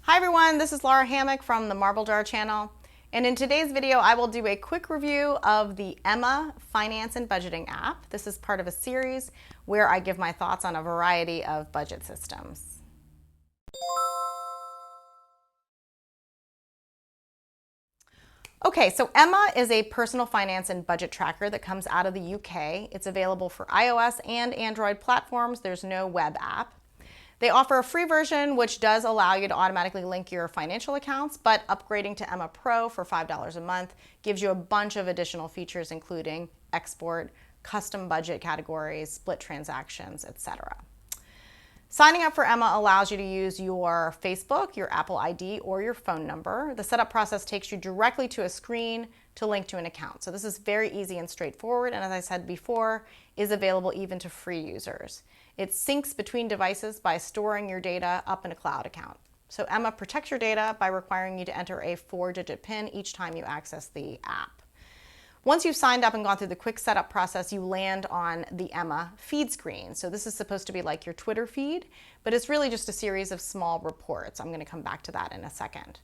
Hi everyone, this is Lara Hammock from the Marble Jar channel, and in today's video I will do a quick review of the Emma Finance and Budgeting app. This is part of a series where I give my thoughts on a variety of budget systems. Okay, so Emma is a personal finance and budget tracker that comes out of the UK. It's available for iOS and Android platforms. There's no web app. They offer a free version, which does allow you to automatically link your financial accounts, but upgrading to Emma Pro for $5 a month gives you a bunch of additional features, including export, custom budget categories, split transactions, etc. Signing up for Emma allows you to use your Facebook, your Apple ID, or your phone number. The setup process takes you directly to a screen to link to an account. So this is very easy and straightforward, and as I said before, is available even to free users. It syncs between devices by storing your data up in a cloud account. So Emma protects your data by requiring you to enter a 4-digit PIN each time you access the app. Once you've signed up and gone through the quick setup process, you land on the Emma feed screen. So this is supposed to be like your Twitter feed, but it's really just a series of small reports. I'm going to come back to that in a second.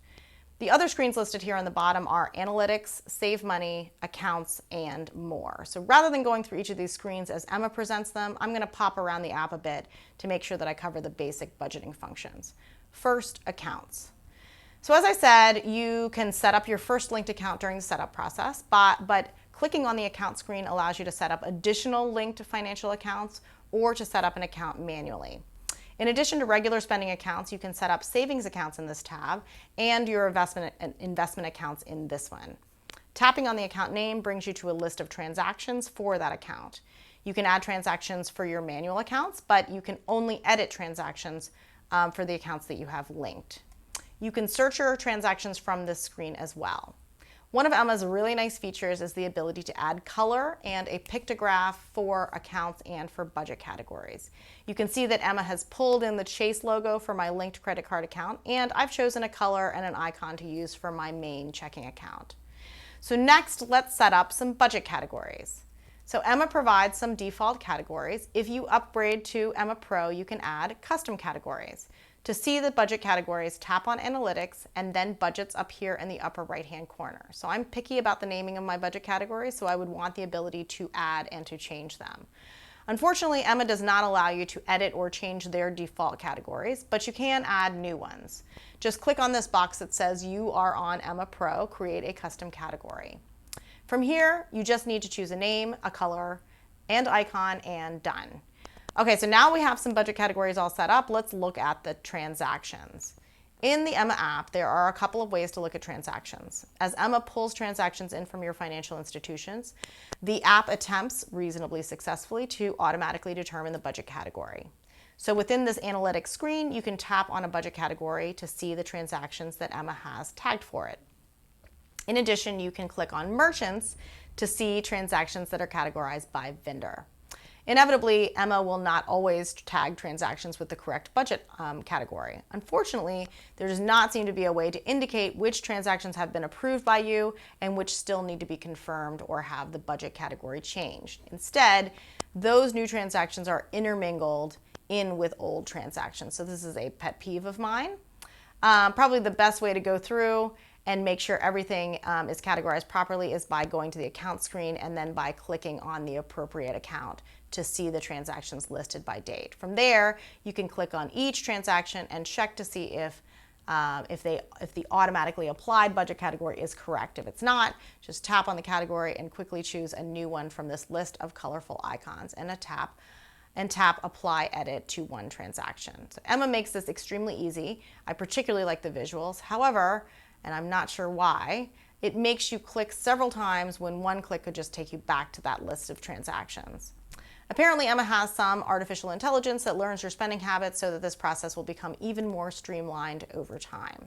The other screens listed here on the bottom are Analytics, Save Money, Accounts, and more. So rather than going through each of these screens as Emma presents them, I'm going to pop around the app a bit to make sure that I cover the basic budgeting functions. First, Accounts. So as I said, you can set up your first linked account during the setup process, but clicking on the account screen allows you to set up additional linked financial accounts or to set up an account manually. In addition to regular spending accounts, you can set up savings accounts in this tab and your investment accounts in this one. Tapping on the account name brings you to a list of transactions for that account. You can add transactions for your manual accounts, but you can only edit transactions for the accounts that you have linked. You can search your transactions from this screen as well. One of Emma's really nice features is the ability to add color and a pictograph for accounts and for budget categories. You can see that Emma has pulled in the Chace logo for my linked credit card account, and I've chosen a color and an icon to use for my main checking account. So next, let's set up some budget categories. So Emma provides some default categories. If you upgrade to Emma Pro, you can add custom categories. To see the budget categories, tap on Analytics and then Budgets up here in the upper right-hand corner. So I'm picky about the naming of my budget categories, so I would want the ability to add and to change them. Unfortunately, Emma does not allow you to edit or change their default categories, but you can add new ones. Just click on this box that says you are on Emma Pro, create a custom category. From here, you just need to choose a name, a color, and icon, and done. Okay, so now we have some budget categories all set up. Let's look at the transactions. In the Emma app, there are a couple of ways to look at transactions. As Emma pulls transactions in from your financial institutions, the app attempts reasonably successfully to automatically determine the budget category. So within this analytics screen, you can tap on a budget category to see the transactions that Emma has tagged for it. In addition, you can click on merchants to see transactions that are categorized by vendor. Inevitably, Emma will not always tag transactions with the correct budget category. Unfortunately, there does not seem to be a way to indicate which transactions have been approved by you and which still need to be confirmed or have the budget category changed. Instead, those new transactions are intermingled in with old transactions. So this is a pet peeve of mine. Probably the best way to go through and make sure everything is categorized properly is by going to the account screen and then by clicking on the appropriate account to see the transactions listed by date. From there, you can click on each transaction and check to see if the automatically applied budget category is correct. If it's not, just tap on the category and quickly choose a new one from this list of colorful icons and tap Apply Edit to one transaction. So Emma makes this extremely easy. I particularly like the visuals. However, and I'm not sure why, it makes you click several times when one click could just take you back to that list of transactions. Apparently, Emma has some artificial intelligence that learns your spending habits so that this process will become even more streamlined over time.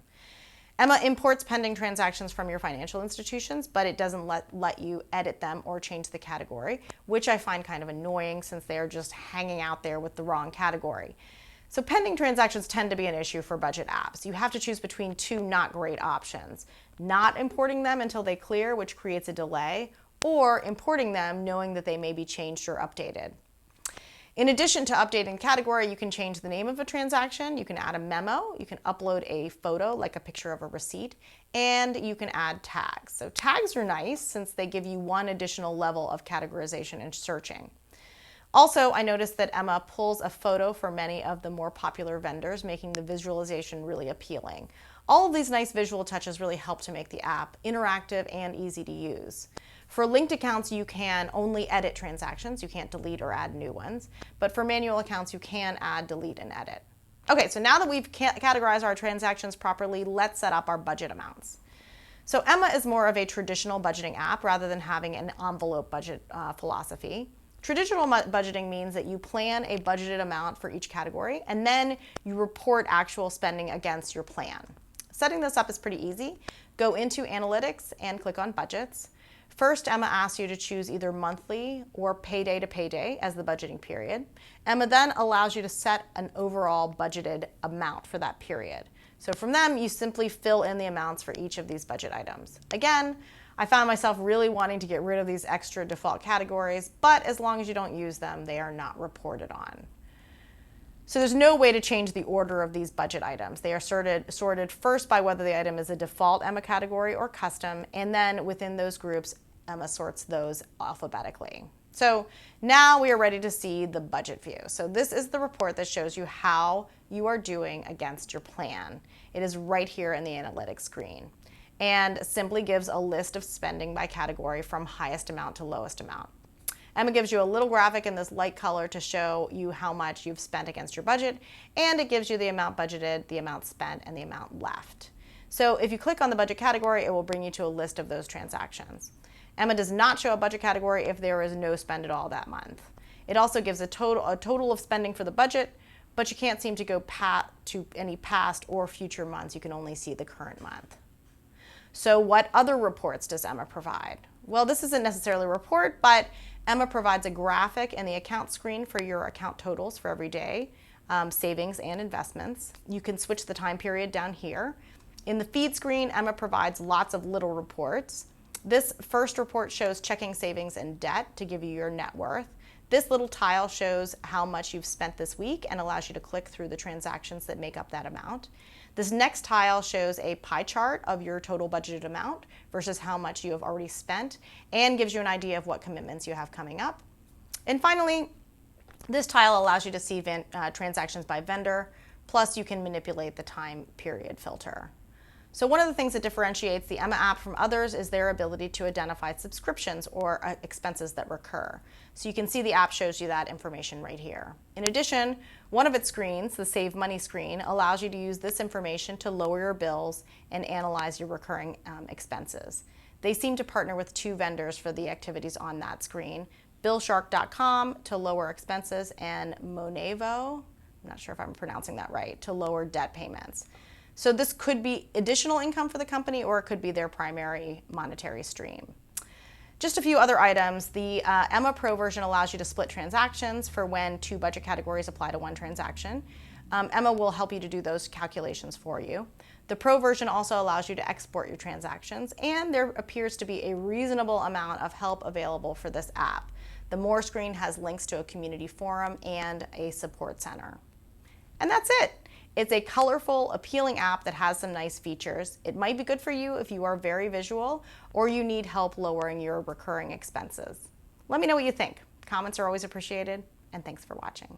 Emma imports pending transactions from your financial institutions, but it doesn't let you edit them or change the category, which I find kind of annoying since they are just hanging out there with the wrong category. So pending transactions tend to be an issue for budget apps. You have to choose between two not great options: not importing them until they clear, which creates a delay, or importing them knowing that they may be changed or updated. In addition to updating the category, you can change the name of a transaction, you can add a memo, you can upload a photo like a picture of a receipt, and you can add tags. So tags are nice since they give you one additional level of categorization and searching. Also, I noticed that Emma pulls a photo for many of the more popular vendors, making the visualization really appealing. All of these nice visual touches really help to make the app interactive and easy to use. For linked accounts, you can only edit transactions. You can't delete or add new ones. But for manual accounts, you can add, delete, and edit. Okay, so now that we've categorized our transactions properly, let's set up our budget amounts. So Emma is more of a traditional budgeting app rather than having an envelope budget philosophy. Traditional budgeting means that you plan a budgeted amount for each category, and then you report actual spending against your plan. Setting this up is pretty easy. Go into Analytics and click on Budgets. First, Emma asks you to choose either monthly or payday to payday as the budgeting period. Emma then allows you to set an overall budgeted amount for that period. So from them, you simply fill in the amounts for each of these budget items. Again, I found myself really wanting to get rid of these extra default categories, but as long as you don't use them, they are not reported on. So there's no way to change the order of these budget items. They are sorted first by whether the item is a default Emma category or custom, and then within those groups, Emma sorts those alphabetically. So now we are ready to see the budget view. So this is the report that shows you how you are doing against your plan. It is right here in the analytics screen and simply gives a list of spending by category from highest amount to lowest amount. Emma gives you a little graphic in this light color to show you how much you've spent against your budget, and it gives you the amount budgeted, the amount spent, and the amount left. So if you click on the budget category, it will bring you to a list of those transactions. Emma does not show a budget category if there is no spend at all that month. It also gives a total of spending for the budget, but you can't seem to go to any past or future months. You can only see the current month. So what other reports does Emma provide? Well, this isn't necessarily a report, but Emma provides a graphic in the account screen for your account totals for every day, savings and investments. You can switch the time period down here. In the feed screen, Emma provides lots of little reports. This first report shows checking, savings, and debt to give you your net worth. This little tile shows how much you've spent this week and allows you to click through the transactions that make up that amount. This next tile shows a pie chart of your total budgeted amount versus how much you have already spent and gives you an idea of what commitments you have coming up. And finally, this tile allows you to see transactions by vendor, plus you can manipulate the time period filter. So one of the things that differentiates the Emma app from others is their ability to identify subscriptions or expenses that recur. So you can see the app shows you that information right here. In addition, one of its screens, the Save Money screen, allows you to use this information to lower your bills and analyze your recurring expenses. They seem to partner with 2 vendors for the activities on that screen, billshark.com to lower expenses and Monevo, I'm not sure if I'm pronouncing that right, to lower debt payments. So this could be additional income for the company, or it could be their primary monetary stream. Just a few other items. The Emma Pro version allows you to split transactions for when 2 budget categories apply to 1 transaction. Emma will help you to do those calculations for you. The Pro version also allows you to export your transactions, and there appears to be a reasonable amount of help available for this app. The More screen has links to a community forum and a support center. And that's it. It's a colorful, appealing app that has some nice features. It might be good for you if you are very visual or you need help lowering your recurring expenses. Let me know what you think. Comments are always appreciated, and thanks for watching.